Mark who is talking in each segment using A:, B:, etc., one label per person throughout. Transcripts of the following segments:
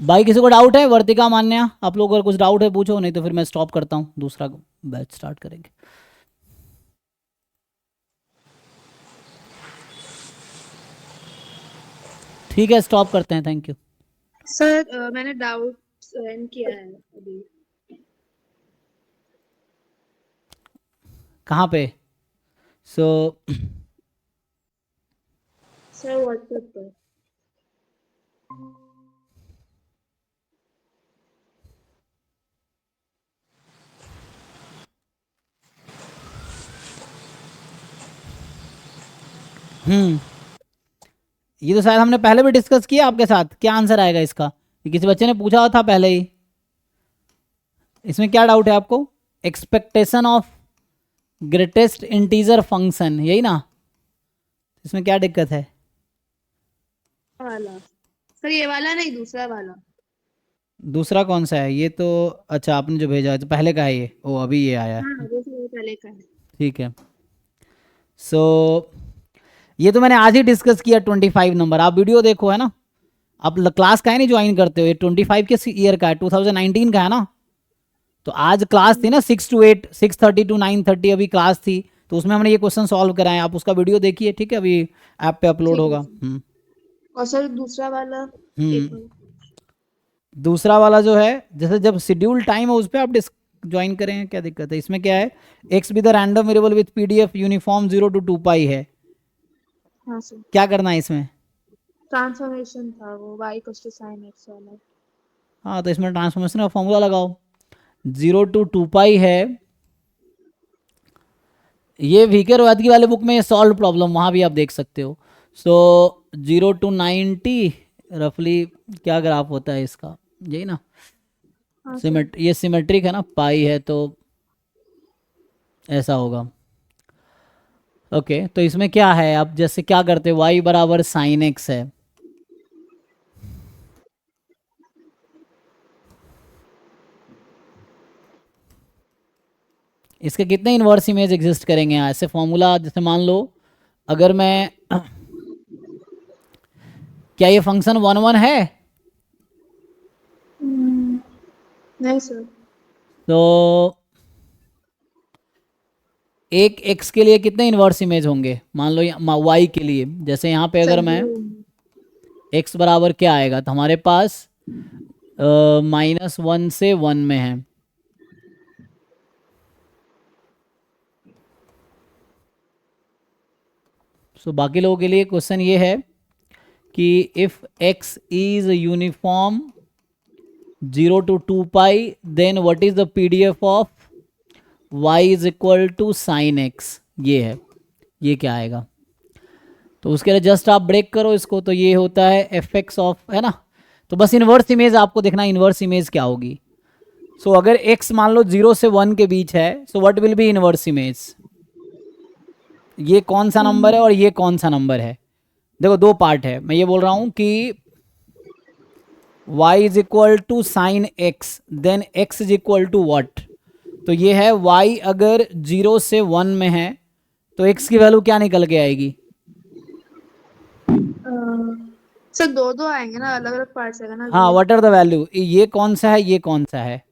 A: भाई किसी को डाउट है? वर्तिका, मान्या, आप लोग अगर कुछ डाउट है पूछो, नहीं तो फिर मैं स्टॉप करता हूँ, दूसरा बैच स्टार्ट करेंगे। ठीक है, स्टॉप करते हैं, थैंक यू।
B: सर मैंने डाउट सेंड किया है अभी।
A: कहाँ पे? सो
B: सर व्हाट्सएप पर।
A: ये तो शायद हमने पहले भी डिस्कस किया आपके साथ। क्या आंसर आएगा इसका? ये किसी बच्चे ने पूछा था पहले ही। इसमें क्या डाउट है आपको? Expectation of greatest integer function, यही ना? इसमें क्या दिक्कत है?
B: वाला सर, ये वाला नहीं, दूसरा वाला।
A: दूसरा कौन सा है ये तो? अच्छा, आपने जो भेजा है तो पहले का है ये। ओ, अभी ये आया
B: हाँ,
A: है।
B: दूसरे पहले का है।
A: ठीक है। सो ये तो मैंने आज ही डिस्कस किया, 25 नंबर। आप वीडियो देखो, है ना? आप क्लास का है नहीं ज्वाइन करते हो? ये 25 के ईयर का है, 2019 का है ना? तो आज क्लास थी ना, 6 to 8, 6:30 to 9:30 अभी क्लास थी। तो उसमें हमने ये क्वेश्चन सॉल्व कराए, आप उसका वीडियो देखिए, ठीक है? अभी ऐप पे अपलोड
B: ठीक है
A: होगा।
B: सर। और सर दूसरा वाला एक
A: हम्म
B: और।
A: दूसरा वाला जो है, जैसे जब शेड्यूल टाइम है उस पर आप ज्वाइन करें, क्या दिक्कत है? इसमें क्या है? X with random variable with PDF uniform 0 to 2 पाई है।
B: हाँ सर,
A: क्या करना है इसमें?
B: ट्रांसफॉर्मेशन था वो y equals to sin x वाला।
A: हाँ, तो इसमें ट्रांसफॉर्मेशन का फॉर्मूला लगाओ। 0 to 2 पाई है। ये वीके रोहतगी वाले बुक में ये सॉल्व प्रॉब्लम, वहाँ भी आप देख सकते हो। सो 0 to 90 रफली क्या ग्राफ होता है इसका? यही ना?
B: हाँ सर।
A: ये सिमेट्रिक है ना, पाई है तो ऐसा होगा। ओके, तो इसमें क्या है? आप जैसे क्या करते हो, y बराबर साइन एक्स है। इसके कितने इन्वर्स इमेज एग्जिस्ट करेंगे? ऐसे फॉर्मूला, जैसे मान लो अगर मैं क्या ये फंक्शन 1 1 है?
B: नहीं सर।
A: तो एक x के लिए कितने इन्वर्स इमेज होंगे? मान लो y के लिए, जैसे यहाँ पे
B: सर
A: अगर मैं
B: जीरो।
A: x बराबर क्या आएगा, तो हमारे पास -1 से 1 में है। सो बाकी लोगों के लिए क्वेश्चन ये है कि if x is uniform 0 to 2 pi, then what is the PDF of y is equal to sine x. ये है, ये क्या आएगा? तो उसके लिए जस्ट आप ब्रेक करो इसको, तो ये होता है एफ एक्स ऑफ, है ना? तो बस इन्वर्स इमेज आपको देखना, इन्वर्स इमेज क्या होगी। सो अगर x मान लो 0 से 1 के बीच है, so what will B inverse image? ये कौन सा नंबर है और ये कौन सा नंबर है? देखो, दो पार्ट है। मैं ये बोल रहा हूं कि y is equal to sine x, then x is equal to what? तो ये है y अगर 0 से 1 में है तो x की वैल्यू क्या निकल के आएगी?
B: सर दो दो आएंगे ना, अलग अलग पार्ट्स आएगा ना
A: हाँ,
B: ये।
A: What are the value? ये कौन सा है, ये कौन सा है?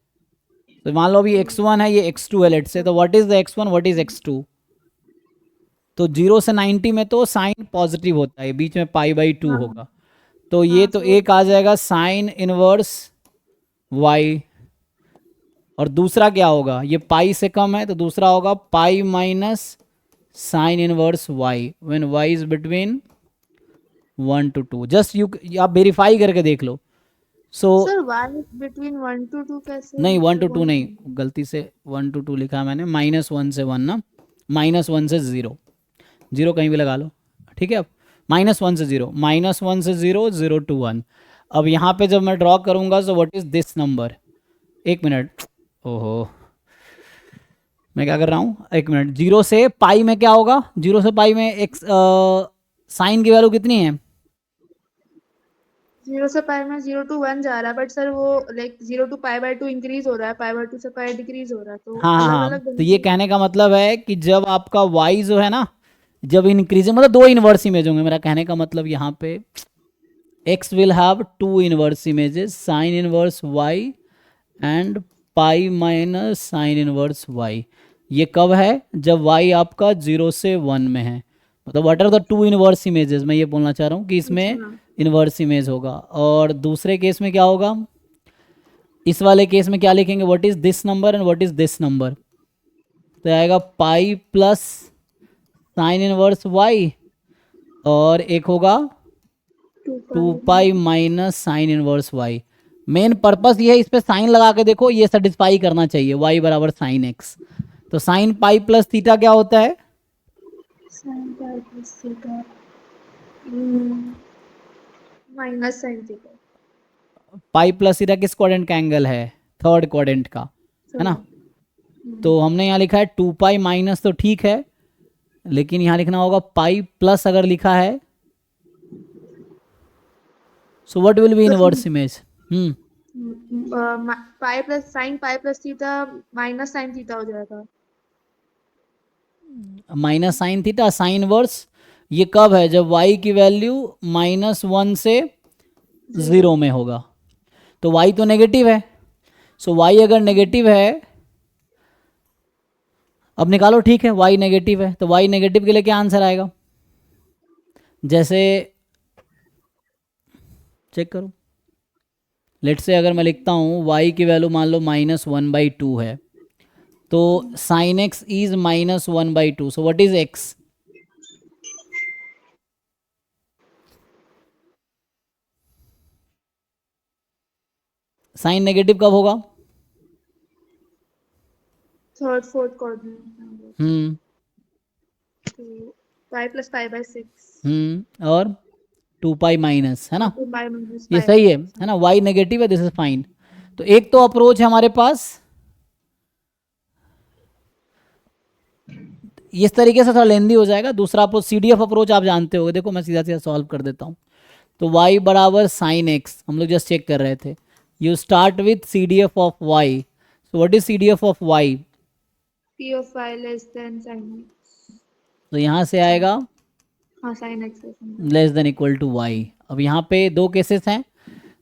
A: तो मान लो अभी x1 है, ये x2 है, लेट से। तो what is the x1, what is x2? तो 0 से 90 में तो साइन पॉजिटिव होता है, बीच में π/2
B: हाँ
A: होगा। तो ये
B: हाँ
A: तो
B: सर, वो
A: एक आ जाएगा साइन इनवर्स y। और दूसरा क्या होगा? ये पाई से कम है, तो दूसरा होगा pi minus sine inverse y when y is between 1 to 2। Just you, आप वेरीफाई करके देख लो। So
B: sir y between 1 to 2 कैसे?
A: नहीं, वन टू
B: मतलब
A: टू
B: वन।
A: नहीं, गलती से 1 to 2 लिखा है मैंने। -1 से 1 ना, -1 से 0, 0 कहीं भी लगा लो, ठीक है? अब -1 से 0, -1 से 0, 0 to 1। अब यहाँ पे जब मैं ड्रॉ करूँगा, सो व्हाट इज दिस नंबर? एक मिनट, ओहो, मैं क्या कर रहा हूँ, एक मिनट। 0 से पाई में क्या होगा? 0 से पाई में एक्स साइन की वैल्यू कितनी है?
B: 0 से पाई में 0 to 1 जा रहा है, बट सर वो लाइक 0 to π/2 इंक्रीज हो रहा है, π/2 से पाई डिक्रीज हो रहा है, तो
A: हाँ हाँ
B: अलग
A: हाँ,
B: अलग
A: तो ये
B: बनेंगे।
A: कहने का मतलब है कि जब आपका y जो है ना, जब इंक्रीजिंग, मतलब दो इन्वर्स इमेज होंगे, मेरा कहने का मतलब यहाँ पे x will have two inverse images, sin inverse y and pi minus sin inverse y. ये कब है? जब y आपका 0 से 1 में है. मतलब what are the two inverse images, मैं ये बोलना चाह रहा हूँ कि इसमें
B: अच्छा।
A: इनवर्स इमेज होगा. और दूसरे केस में क्या होगा? इस वाले केस में क्या लिखेंगे? What is this number and what is this number? तो आएगा pi plus sine inverse y और एक होगा 2 pi minus sine inverse y. Main purpose ये है, इस पे साइन लगा के देखो, ये सेटिस्फाई करना चाहिए y बराबर साइन एक्स. तो साइन पाई प्लस थीटा क्या होता है?
B: Sign pi plus theta minus sine theta.
A: पाई प्लस थीटा किस क्वाड्रेंट का एंगल है? थर्ड क्वाड्रेंट का, है ना. तो हमने यहाँ लिखा है 2 पाई माइनस, तो ठीक है, लेकिन यहाँ लिखना होगा पाई प्लस. अगर लिखा है so what will be inverse image?
B: Pi plus sine pi plus theta minus sine theta हो जाएगा.
A: Minus sine theta sine verse. ये कब है? जब y की वैल्यू -1 से 0 में होगा. तो y तो नेगेटिव है. सो y अगर नेगेटिव है, अब निकालो, ठीक है, y नेगेटिव है, तो y नेगेटिव के लिए क्या आंसर आएगा? जैसे चेक करो. लेट से अगर मैं लिखता हूँ y की वैल्यू मान लो -1/2 है, तो sine x is -1/2. So what is x? Sine negative कब होगा?
B: Third fourth quadrant. तो पाई प्लस पाई बाय 6
A: और 2 पाई माइनस, है ना.
B: पाई माइनस
A: ये सही है ना. y नेगेटिव है, दिस इज फाइन. तो एक तो अप्रोच है हमारे पास, इस तरीके से थोड़ा लेंदी हो जाएगा. दूसरा अप्रोच CDF अप्रोच आप जानते होगे. देखो मैं सीधा सीधा सॉल्व कर देता हूँ. तो y बराबर साइन एक्स, हम लोग जस्ट चेक कर रहे थे. You start with CDF of y. So what is CDF of y?
B: p of y less than sin x.
A: तो यहाँ से आएगा
B: हाँ sin x
A: less than equal to y. अब यहाँ पे दो केसेस हैं.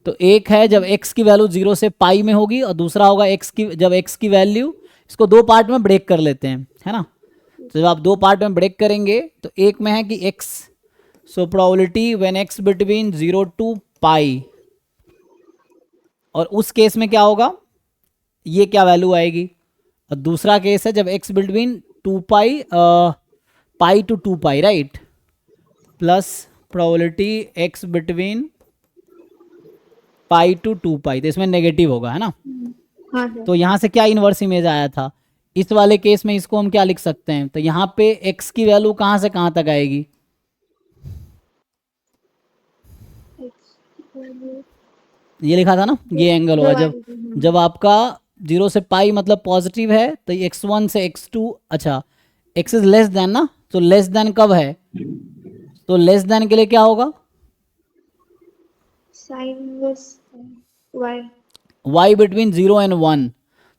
A: तो एक है जब x की वैल्यू 0 से पाई में होगी, और दूसरा होगा जब x की वैल्यू, इसको दो पार्ट में ब्रेक कर लेते हैं, है ना. तो जब आप दो पार्ट में ब्रेक करेंगे तो एक में है कि x, so probability when x between 0 to pi, और उस केस में क्या होगा? ये क्या वैल्यू आएगी? और दूसरा केस है जब x between 2 pi pi to 2 pi, right, plus probability x between pi to 2 pi. तो इसमें नेगेटिव होगा, है ना.
B: हाँ
A: तो यहाँ से क्या इनवर्स इमेज आया था? इस वाले केस में इसको हम क्या लिख सकते हैं? तो यहाँ पे x की वैल्यू कहाँ से कहाँ तक आएगी? ये लिखा था ना, ये एंगल होगा. जब आपका 0 से पाई मतलब पॉजिटिव है, तो x1 से x2, अच्छा x इज लेस देन ना. तो लेस देन कब है? तो लेस देन के लिए क्या होगा?
B: sin y
A: y between 0 and 1.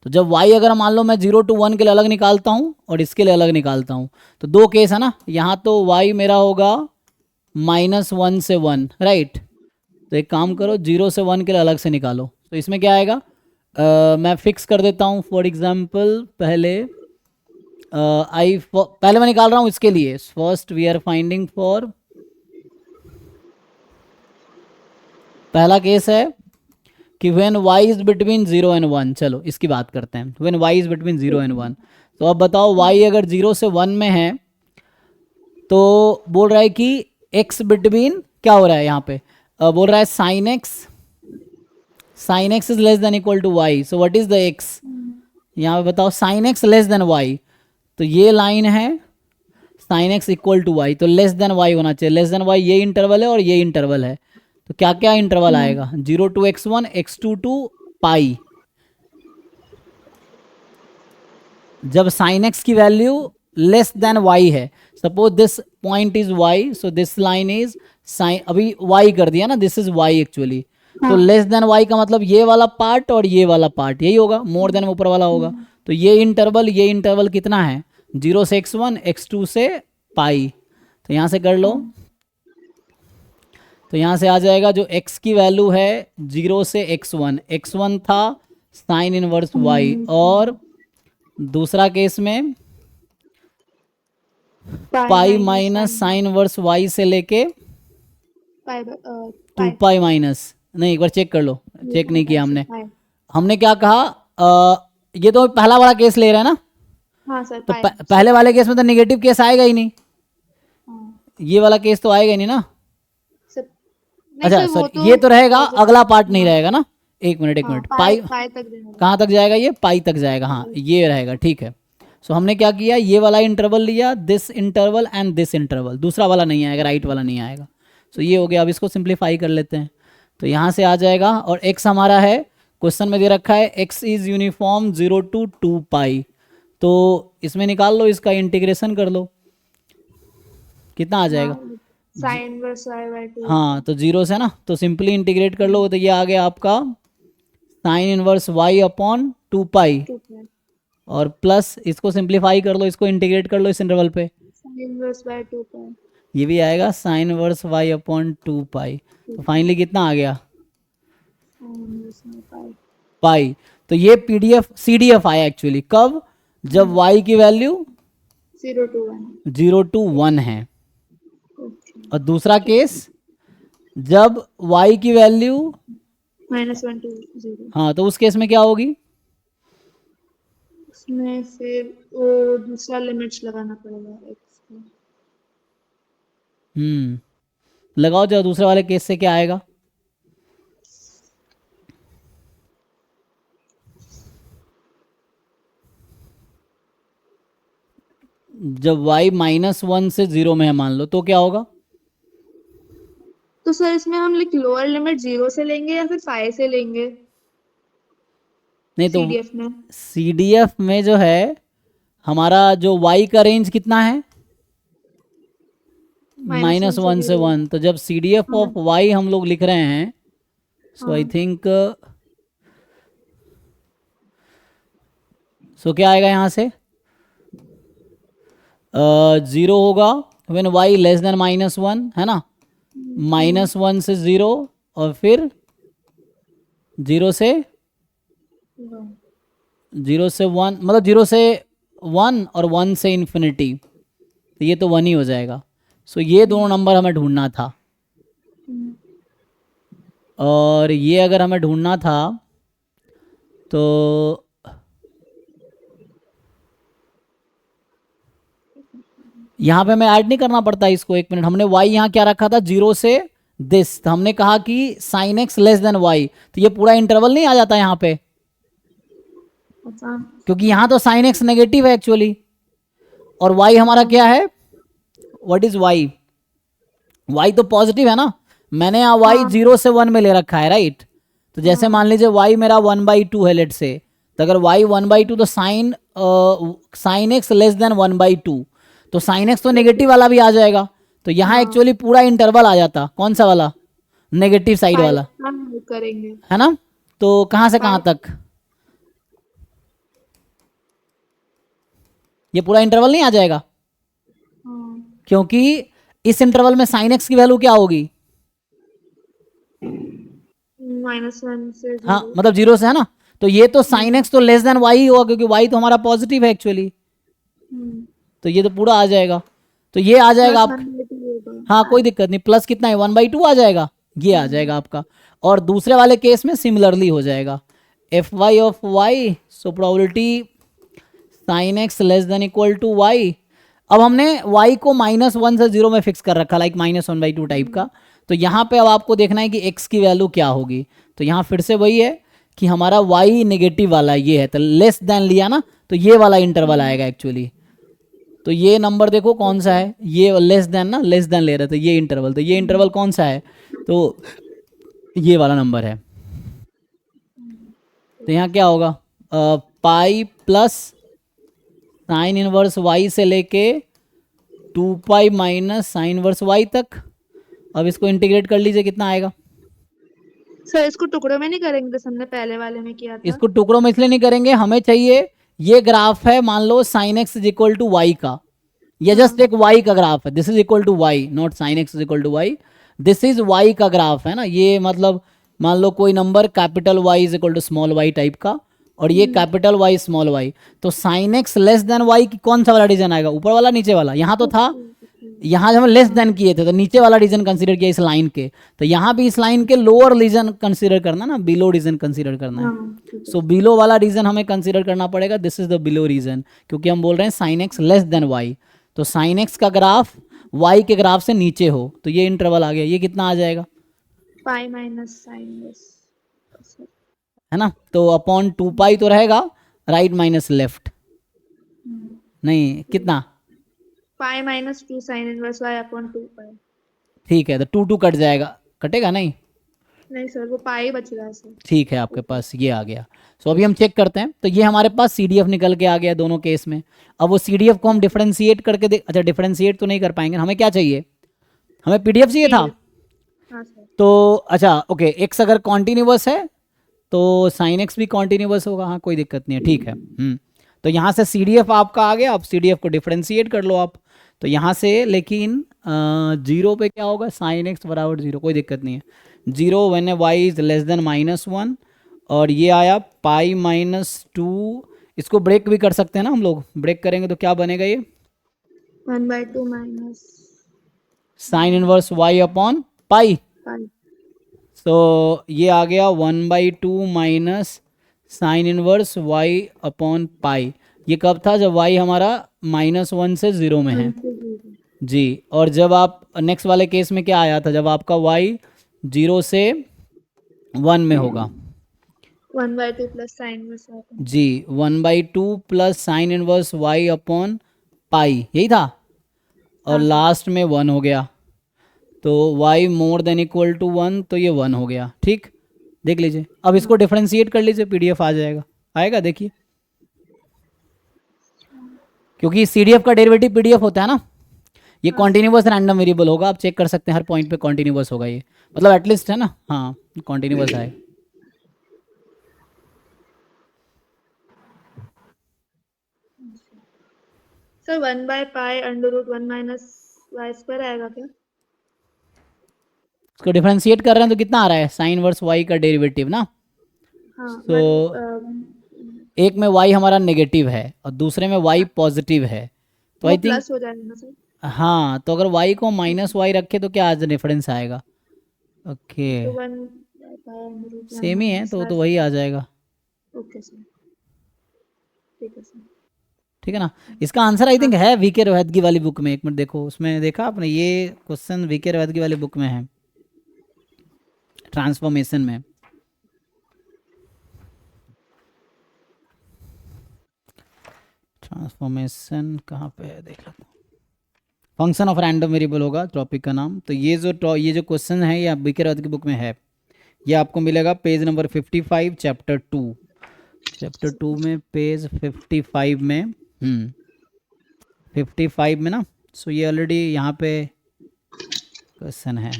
A: तो जब y अगर मान लो मैं 0 टू 1 के लिए अलग निकालता हूँ और इसके लिए अलग निकालता हूँ, तो दो केस है ना. यहाँ तो y मेरा होगा -1 से 1, राइट. तो एक काम करो, 0 से 1 के लिए अलग से निकालो. तो इसमें क्या आएगा? मैं फिक्स कर देता हूँ. फॉर एग्जाम्पल पहले पहले मैं निकाल रहा हूँ इसके लिए. First we are finding for, पहला केस है कि when y is between 0 and 1. चलो इसकी बात करते हैं. When y is between 0 and 1. तो अब बताओ y अगर 0 से 1 में है, तो बोल रहा है कि x बिटवीन क्या हो रहा है यहाँ पे? बोल रहा है sine x is less than equal to y. So what is the x? यहाँ पे बताओ sine x less than y. तो ये लाइन है sine x equal to y, तो लेस देन y होना चाहिए. लेस देन y ये इंटरवल है और ये इंटरवल है. तो क्या क्या इंटरवल आएगा? 0 टू x1, x2 टू पाई. जब साइन x की वैल्यू लेस देन y है, suppose this point is y, so this line is sine, अभी y कर दिया ना, दिस इज y एक्चुअली. तो लेस देन y का मतलब ये वाला पार्ट और ये वाला पार्ट, यही होगा. मोर देन ऊपर वाला होगा. तो ये इंटरवल कितना है? 0 से x1, x2 से पाई. तो यहाँ से कर लो. तो यहाँ से आ जाएगा जो x की वैल्यू है 0 से x1 था साइन इनवर्स y, और दूसरा केस में पाई माइनस साइन इनवर्स y से लेके
B: पाई
A: 2 पाई माइनस, नहीं एक बार चेक कर लो, चेक नहीं किया हमने।
B: पाई।
A: हमने क्या कहा, ये तो पहला वाला केस ले रहे हैं ना,
B: हाँ सर,
A: तो
B: पाई।
A: पहले वाले केस में तो नेगेटिव केस आएगा ही नहीं,
B: हाँ,
A: ये वाला केस तो आएगा ही नहीं ना।
B: सर नहीं
A: अच्छा
B: सर, वो
A: सॉरी, ये तो रहेगा, अगला पार्ट नहीं
B: हाँ,
A: रहेगा ना। एक मिनट
B: हाँ,
A: पाई
B: पाई तक देना।
A: कहाँ तक जाएगा, ये पाई तक जाएगा, हाँ ये रहेगा, ठीक है। सो हमने क्या किया, ये वाला इंटरवल लिया, this interval and this interval, दूसरा वाला नहीं आएगा, राइट वाला नहीं आएगा। सो ये हो गया। अब इसको सिंप्लीफाई कर लेते हैं, तो यहाँ से आ जाएगा, और x हमारा है, क्वेश्चन में दे रखा है x is uniform 0 to 2 pi, तो इसमें निकाल लो, इसका इंटीग्रेशन कर लो, कितना आ जाएगा।
B: Sine inverse y by 2।
A: हाँ तो 0 से ना, तो सिंपली इंटीग्रेट कर लो, तो ये आ गया आपका साइन इनवर्स y अपॉन 2 पाई, और प्लस इसको सिंप्लीफाई कर लो, इसको इंटीग्रेट कर लो इस इंटरवल पे,
B: साइन इनवर्स बाय 2 पाई।
A: ये भी आएगा sign inverse y upon 2 pi. तो फाइनली कितना आ गया,
B: साइन इनवर्स पाई।
A: पाई। तो ये पीडीएफ सीडीएफ आया एक्चुअली कब, जब y की वैल्यू
B: 0 to 1।
A: 0 to 1 है, और दूसरा केस जब y की वैल्यू
B: -1 to 0।
A: हाँ, तो उस केस में क्या होगी,
B: उसमें फिर वो दूसरा लिमिट्स लगाना पड़ेगा x का।
A: लगाओ, जब दूसरे वाले केस से क्या आएगा, जब y -1 से 0 में है मान लो, तो क्या होगा।
B: तो सर इसमें हम लोअर लिमिट 0 से लेंगे या फिर 5 से लेंगे
A: नहीं तो
B: सीडीएफ में?
A: सीडीएफ में जो है हमारा, जो y का रेंज कितना है, -1 से 1, तो जब सीडीएफ ऑफ y हम लोग लिख रहे हैं, सो आई थिंक, सो क्या आएगा यहाँ से, 0 होगा व्हेन y लेस देन -1, है ना, -1 से 0, और फिर 0 से 1, मतलब 0 से 1 और 1 से इन्फिनिटी, तो ये तो 1 ही हो जाएगा। सो ये दोनों नंबर हमें ढूंढना था, और ये अगर हमें ढूंढना था तो यहाँ पे हमें ऐड नहीं करना पड़ता इसको, एक मिनट, हमने y यहाँ क्या रखा था, 0 से दिस, तो हमने कहा कि sine x less than y, तो ये पूरा इंटरवल नहीं आ जाता यहाँ पे, क्योंकि यहाँ तो साइन x नेगेटिव है एक्चुअली, और y हमारा क्या है, व्हाट इज y, y तो पॉजिटिव है ना, मैंने यहाँ y 0 से 1 में ले रखा है, राइट। तो जैसे मान लीजिए y मेरा 1/2 है लेट से, तो अगर y 1/2, तो साइन x लेस देन 1/2, तो साइन x तो नेगेटिव वाला भी आ जाएगा, तो यहाँ एक्चुअली पूरा इंटरवल आ जाता, कौन सा वाला, नेगेटिव साइड वाला,
B: करेंगे,
A: है ना। तो कहाँ से कहाँ तक, ये पूरा इंटरवल नहीं आ जाएगा, क्योंकि इस इंटरवल में साइन x की वैल्यू क्या होगी,
B: -1 से 0।
A: हाँ मतलब 0 से, है ना, तो ये तो साइन x तो लेस देन y ही होगा, क्योंकि y तो हमारा पॉजिटिव है एक्चुअली, तो ये तो पूरा आ जाएगा, तो ये आ जाएगा आप, हाँ कोई दिक्कत नहीं, प्लस कितना है 1/2 आ जाएगा, ये आ जाएगा आपका। और दूसरे वाले केस में सिमिलरली हो जाएगा fy of y, so probability sine x less than equal to y। अब हमने y को -1 से 0 में फिक्स कर रखा, लाइक -1/2 टाइप का, तो यहाँ पे अब आपको देखना है कि x की वैल्यू क्या होगी, तो यहाँ फिर से वही है कि हमारा y नेगेटिव वाला ये है, तो लेस देन लिया ना, तो ये वाला इंटरवल आएगा एक्चुअली, तो ये नंबर देखो कौन सा है, ये लेस देन ना, लेस देन ले रहे थे, ये इंटरवल, तो ये इंटरवल कौन सा है, तो ये वाला नंबर है। तो यहाँ क्या होगा, पाई प्लस साइन इनवर्स y से लेके 2 pi minus sine inverse y तक। अब इसको इंटीग्रेट कर लीजिए, कितना आएगा।
B: सर इसको टुकड़ों में नहीं करेंगे जैसे हमने पहले वाले में किया था?
A: इसको टुकड़ों में इसलिए नहीं करेंगे, हमें चाहिए ये ग्राफ है, मान लो sine x is equal to y का, ये जस्ट एक y का ग्राफ है, this is equal to y, not sine x is equal to y, this is y का ग्राफ है ना, ये मतलब मान लो कोई number capital y is equal to small y type का, और ये कैपिटल वाई स्मॉल वाई, तो sine x less than y की कौन सा वाला रीजन आएगा, ऊपर वाला नीचे वाला, यहाँ तो था, यहाँ जब हम लेस देन किए थे तो नीचे वाला रीजन कंसीडर किया इस लाइन के, तो यहाँ भी इस लाइन के लोअर रीजन कंसीडर करना ना, बिलो रीजन कंसीडर करना है।
B: हाँ ठीक है।
A: सो बिलो वाला रीजन हमें कंसीडर करना पड़ेगा, this is the below region, क्योंकि हम बोल रहे हैं sine x less than y, तो साइन एक्स का ग्राफ वाई के ग्राफ से नीचे हो, तो ये इंटरवल आ गया, ये कितना आ जाएगा,
B: पाई माइनस साइन बस,
A: है ना, तो अपॉन 2 पाई तो रहेगा, राइट माइनस लेफ्ट, नहीं कितना,
B: pi minus 2 sine inverse y upon 2 pi.
A: ठीक है, तो 2 2 कट जाएगा, कटेगा नहीं,
B: नहीं सर, वो पाई बच रहा है सर।
A: ठीक है आपके पास ये आ गया। सो अभी हम चेक करते हैं, तो ये हमारे पास CDF निकल के आ गया दोनों केस में। अब वो CDF को हम डिफरेंशिएट करके अच्छा डिफरेंशिएट तो नहीं कर पाएंगे, हमें क्या चाहिए, हमें PDF चाहिए था।
B: हाँ सर।
A: तो अच्छा ओके, एक्स अगर कॉन्टिन्यूअस है तो साइन एक्स भी कॉन्टिन्यूअस होगा, हाँ कोई दिक्कत नहीं है, ठीक है। तो यहाँ से CDF आपका आ गया, अब CDF को डिफरेंशिएट कर लो आप, तो यहाँ से लेकिन 0 पे क्या होगा, साइन एक्स बराबर 0, कोई दिक्कत नहीं है, 0 when y is less than -1, और ये आया पाई -2, इसको ब्रेक भी कर सकते हैं ना हम लोग, ब्रेक करेंगे तो क्या बनेगा, ये
B: 1/2 minus
A: sine inverse y upon pi,
B: pi.
A: तो ये आ गया 1/2 minus sine inverse y upon pi, ये कब था, जब वाई हमारा -1 से 0 में है जी, और जब आप नेक्स्ट वाले केस में क्या आया था, जब आपका y 0 से 1 में होगा
B: 1/2 प्लस साइन इनवर्स वाई।
A: जी, 1/2 plus sine inverse y upon पाई, यही था, और लास्ट में 1 हो गया, तो y more than equal to 1, तो ये 1 हो गया, ठीक, देख लीजिए, अब इसको डिफरेंशिएट कर लीजिए, PDF आ जाएगा, आएगा देखिए, क्योंकि CDF का डेरिवेटिव PDF होता है ना, ये कॉन्टिन्यूअस रैंडम वेरिएबल होगा, आप चेक कर सकते हैं हर पॉइंट पे कॉन्टिन्यूअस होगा ये, मतलब एटलीस्ट है ना, हाँ कॉन्टिन्यूअस है।
B: सर 1/पाई √1 माइनस वाई स्क्वायर आएगा क्या?
A: इसको डिफरेंशिएट कर रहे हैं तो कितना आ रहा है, साइन वर्स वाई का डेरिवेटिव ना,
B: हाँ
A: तो एक में y हमारा नेगेटिव है और दूसरे में y पॉजिटिव है, तो
B: वो
A: आई थिंक
B: प्लस हो जाएगा ना सर?
A: हाँ, तो अगर y को -y रखे तो क्या आज डिफरेंस आएगा, ओके
B: तो 1/पाई √1
A: सेम ही है,
B: माइनस
A: तो वही आ जाएगा,
B: ओके सर, ठीक है सर।
A: ठीक है ना। इसका आंसर आई थिंक है VK रोहतगी वाली बुक में, एक मिनट देखो उसमें, देखा आपने ये क्वेश्चन VK रोहतगी वाली बुक में है, ट्रांसफॉर्मेशन में, ट्रांसफॉर्मेशन कहाँ पे है देख लो, फंक्शन ऑफ रैंडम वेरिएबल होगा टॉपिक का नाम, तो ये जो क्वेश्चन है ये VK रोहतगी की बुक में है, ये आपको मिलेगा पेज नंबर 55 चैप्टर 2 में, पेज 55 में 55 में ना, सो ये ऑलरेडी यहाँ पे क्वेश्चन है,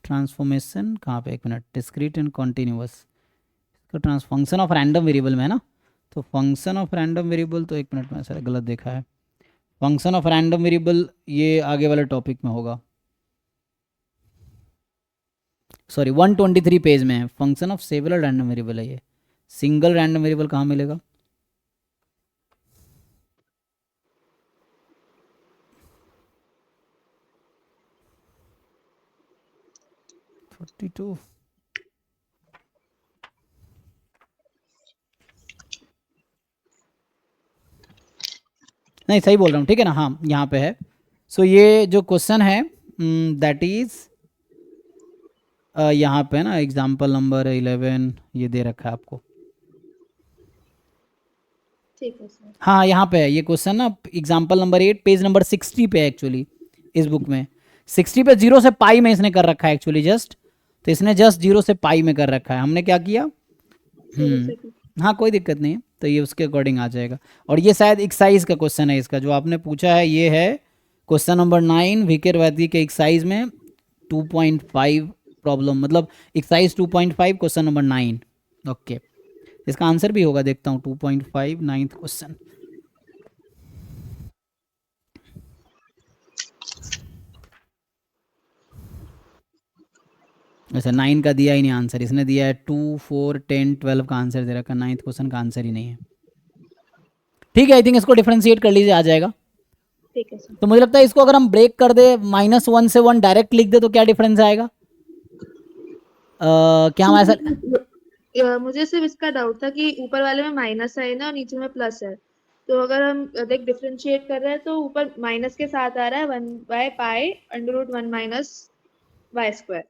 A: ट्रांसफॉर्मेशन कहाँ पे, एक मिनट, डिस्क्रीट एंड कॉन्टिन्यूअस, इसका फंक्शन ऑफ रैंडम वेरिएबल में है ना, तो फंक्शन ऑफ रैंडम वेरिएबल, तो एक मिनट में सर गलत देखा है, फंक्शन ऑफ रैंडम वेरिएबल ये आगे वाले टॉपिक में होगा, सॉरी 123 पेज में है, function of several random variable है ये, सिंगल रैंडम वेरिएबल कहाँ मिलेगा, नहीं सही बोल रहा हूँ, ठीक है ना, हाँ यहाँ पे है, सो ये जो क्वेश्चन है दैट इज यहाँ पे ना एग्जाम्पल नंबर 11 ये दे रखा है आपको,
B: ठीक है सर।
A: हाँ यहाँ पे है ये क्वेश्चन ना, एग्जाम्पल नंबर 8 पेज नंबर 60 पे है एक्चुअली, इस बुक में 60 पे 0 से पाई में इसने कर रखा है एक्चुअली जस्ट, तो इसने जस्ट 0 से पाई में कर रखा है, हमने क्या किया, हाँ कोई दिक्कत नहीं है, तो ये उसके अकॉर्डिंग आ जाएगा, और ये शायद एक्साइज का क्वेश्चन है, इसका जो आपने पूछा है ये है क्वेश्चन नंबर 9 VK रोहतगी के एक्साइज में 2.5 प्रॉब्लम, मतलब एक्सरसाइज 2.5 क्वेश्चन नंबर 9। ओके, इसका आंसर भी होगा, देखता हूँ 2.5 9th क्वेश्चन। अच्छा 9 का दिया ही नहीं आंसर, इसने दिया है 2 4 10 12 का आंसर दे रखा, 9th क्वेश्चन का आंसर ही नहीं है। ठीक है, आई थिंक इसको डिफ्रेंशिएट कर लीजिए, आ जाएगा।
B: ठीक है सर।
A: तो मुझे लगता है इसको अगर हम ब्रेक कर दे, -1 से 1 डायरेक्ट लिख दे तो क्या डिफरेंस आएगा? क्या हम ऐसा,
B: मुझे सिर्फ इसका डाउट था कि ऊपर वाले में माइनस साइन है और नीचे में प्लस है, तो अगर हम देख डिफरेंशिएट कर रहे हैं तो ऊपर माइनस के साथ आ रहा है 1/π√1 माइनस y²।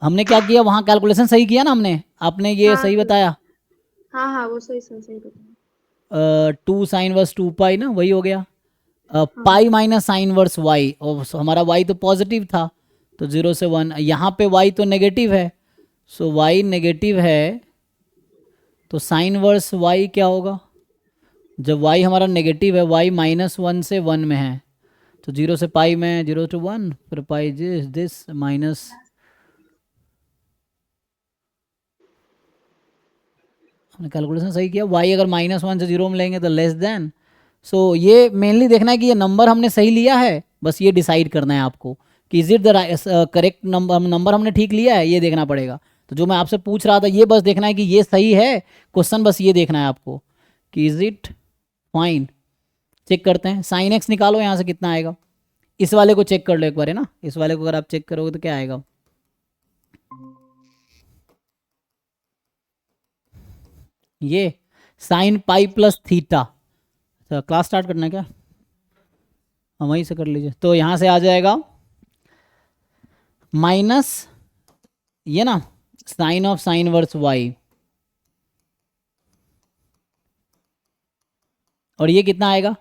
A: हमने क्या किया वहाँ, कैलकुलेशन सही किया ना हमने, आपने ये
B: हाँ
A: सही बताया।
B: हाँ हाँ, वो सही सही सही बताया।
A: 2 साइन वर्स 2 पाई ना, वही हो गया।
B: हाँ
A: pi minus sine verse y, और हमारा वाई तो पॉजिटिव था, तो 0 से 1। यहाँ पे वाई तो नेगेटिव है, सो वाई नेगेटिव है, तो साइन वर्स वाई क्या होगा? जब वाई हमारा नेगेटिव है, वाई -1 से 1 में है, तो 0 से पाई में 0 to 1, फिर पाई दिस माइनस, हमने कैलकुलेशन सही किया। वाई अगर -1 से 0 में लेंगे तो लेस देन, सो ये मेनली देखना है कि ये नंबर हमने सही लिया है, बस ये डिसाइड करना है आपको कि is it the correct number, number हमने ठीक लिया है, ये देखना पड़ेगा। तो जो मैं आपसे पूछ रहा था ये बस देखना है कि ये सही है क्वेश्चन, बस ये देखना है आपको कि इज इट फाइन। चेक करते हैं, साइन एक्स निकालो यहाँ से कितना आएगा, इस वाले को चेक कर लो एक बार, है ना, इस वाले को अगर आप चेक करोगे तो क्या आएगा? ये साइन पाई प्लस थीटा। तो क्लास स्टार्ट करना है क्या? हम वहीं से कर लीजिए, तो यहाँ से आ जाएगा माइनस ये ना sine of sine verse y, और ये कितना आएगा?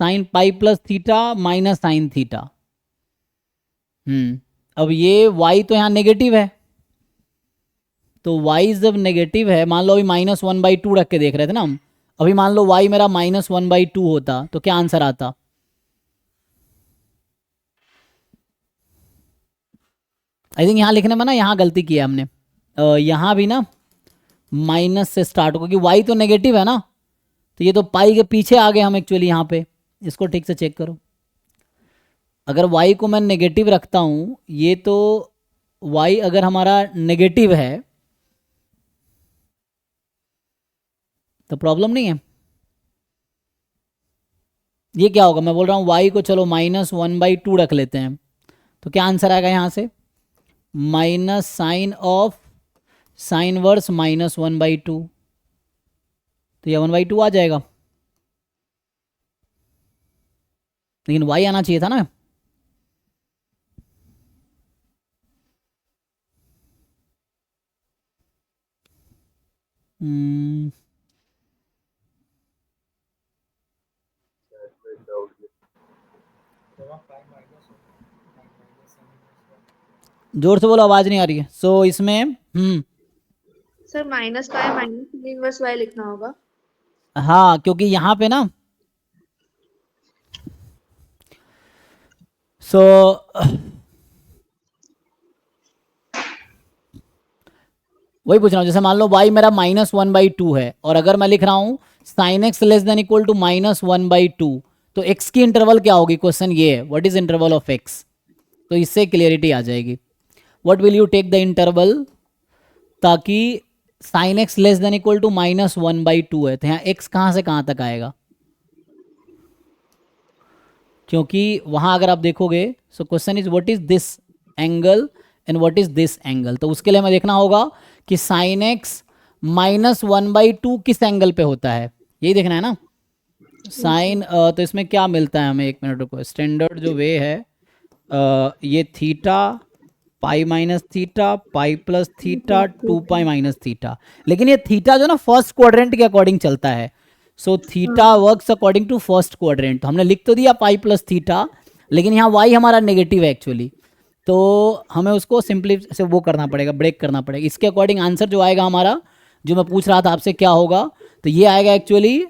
A: Sine pi plus theta minus sine theta. अब ये y तो यहाँ नेगेटिव है, तो y जब नेगेटिव है, मान लो अभी -1/2 रख के देख रहे थे ना हम, अभी मान लो y मेरा -1/2 होता तो क्या आंसर आता? आई थिंक यहाँ लिखने में ना यहाँ गलती की है हमने, यहाँ भी ना माइनस से स्टार्ट होगा, क्योंकि y तो नेगेटिव है ना, तो ये तो पाई के पीछे आ गए हम एक्चुअली यहाँ पे। इसको ठीक से चेक करो, अगर y को मैं नेगेटिव रखता हूँ, ये तो y अगर हमारा नेगेटिव है तो प्रॉब्लम नहीं है। ये क्या होगा, मैं बोल रहा हूँ y को चलो -1/2 रख लेते हैं, तो क्या आंसर आएगा यहाँ से? Minus sine of sine verse -1/2, तो ये 1/2 आ जाएगा, लेकिन y आना चाहिए था ना। जोर से बोलो, आवाज नहीं आ रही है। सो इसमें
B: सर -π माइनस इनवर्स y लिखना होगा।
A: हाँ, क्योंकि यहाँ पे ना वही पूछ रहा हूँ, जैसे मान लो y मेरा -1/2 है, और अगर मैं लिख रहा हूँ sine x less than equal to -1/2, तो x की इंटरवल क्या होगी? क्वेश्चन ये है, what is interval of x, तो इससे क्लियरिटी आ जाएगी। What will you take the interval, ताकि sine x less than equal to -1/2 है, तो यहाँ x कहाँ से कहाँ तक आएगा? क्योंकि वहां अगर आप देखोगे, so question is what is this angle and what is this angle, तो उसके लिए हमें देखना होगा कि साइन एक्स -1/2 किस एंगल पे होता है, यही देखना है ना। साइन तो इसमें क्या मिलता है हमें, एक मिनट रुको, स्टैंडर्ड जो वे है, ये theta pi minus theta pi plus theta 2 pi minus theta, लेकिन ये थीटा जो ना फर्स्ट क्वाड्रेंट के अकॉर्डिंग चलता है, so theta works according to first quadrant. हमने लिख तो दिया पाई प्लस थीटा, लेकिन यहाँ वाई हमारा नेगेटिव है एक्चुअली, तो हमें उसको सिंपली से वो करना पड़ेगा, ब्रेक करना पड़ेगा। इसके अकॉर्डिंग आंसर जो आएगा हमारा, जो मैं पूछ रहा था आपसे क्या होगा, तो ये आएगा actually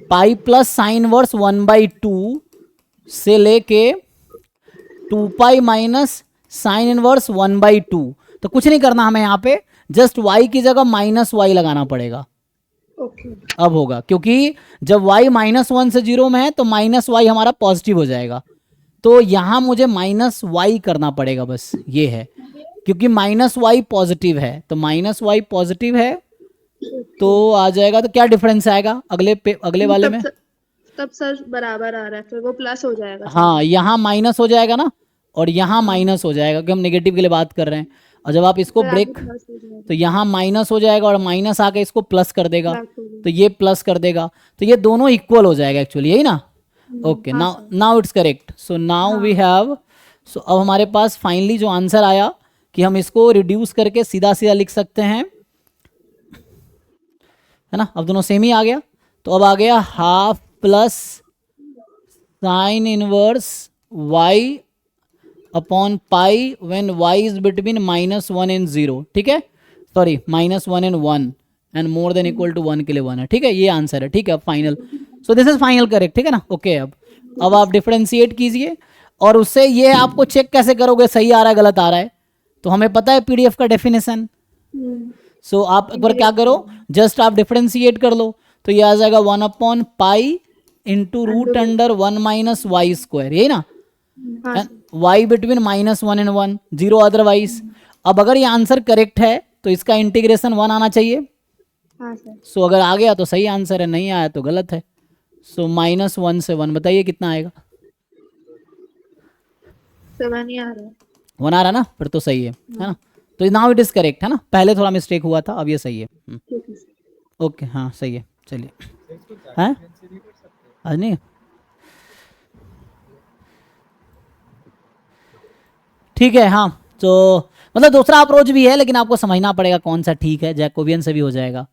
A: pi plus sine verse 1/2 से लेके 2 पाई माइनस साइन इनवर्स 1/2। तो कुछ नहीं करना हमें यहाँ पे, जस्ट y की जगह -y लगाना पड़ेगा।
B: ओके
A: अब होगा, क्योंकि जब y -1 से 0 में है तो -y हमारा पॉजिटिव हो जाएगा। तो यहां मुझे -y करना पड़ेगा, बस ये है, क्योंकि -y पॉजिटिव है। तो -y पॉजिटिव है तो आ जाएगा। तो क्या डिफरेंस आएगा अगले वाले में?
B: तब सर बराबर आ रहा है, फिर वो प्लस हो जाएगा।
A: हाँ, यहाँ माइनस हो जाएगा ना, और यहाँ माइनस हो जाएगा, क्योंकि हम नेगेटिव के लिए बात कर रहे हैं। और जब आप इसको
B: फिर आगे
A: ब्रेक,
B: प्लस हो जाएगा।
A: तो यहाँ माइनस हो जाएगा और माइनस आके इसको प्लस कर देगा,
B: प्लस हो जाएगा।
A: तो ये प्लस कर देगा, तो ये दोनों इक्वल हो जाएगा एक्चुअली, यही ना? ओके,
B: हाँ
A: now
B: sir.
A: Now it's correct. So now we have, so अब हमारे पास फाइनली जो आंसर आया कि हम इसको रिड्यूस करके सीधा सीधा लिख सकते हैं, है ना? अब दोनों सेम ही आ गया। तो अब आ गया half plus sine inverse y upon pi when y is between -1 and 0, ठीक है? Sorry, -1 and 1 and more than equal to 1 के लिए 1 है, ठीक है? ये आंसर है, ठीक है? अब final, so this is final correct, ठीक है ना? ओके, अब आप डिफरेंशिएट कीजिए, और उससे ये आपको चेक कैसे करोगे सही आ रहा है गलत आ रहा है? तो हमें पता है पीडीएफ का डेफिनेशन। सो आप एक बार क्या करो, जस्ट आप डिफरेंशिएट कर लो, तो ये आ जाएगा 1/पाई into root under 1 minus y square, यही ना?
B: हाँ
A: y बिटवीन -1 एंड 1, 0 अदरवाइज। अब अगर ये आंसर करेक्ट है तो इसका इंटीग्रेशन 1 आना चाहिए।
B: हाँ सर।
A: सो अगर आ गया तो सही आंसर है, नहीं आया तो गलत है। सो -1 से 1, बताइए कितना आएगा?
B: 7 ही आ रहा है।
A: 1 आ रहा ना, फिर तो सही है ना? तो नाउ इट इज करेक्ट, है ना? पहले थोड़ा मिस्टेक हुआ था, अब ये सही है।
B: ठीक है सर।
A: ओके, हाँ सही है, चलिए। हैं? आज नहीं, ठीक है। हाँ, तो मतलब दूसरा अप्रोच भी है, लेकिन आपको समझना पड़ेगा कौन सा ठीक है। जैकोबियन से भी हो जाएगा।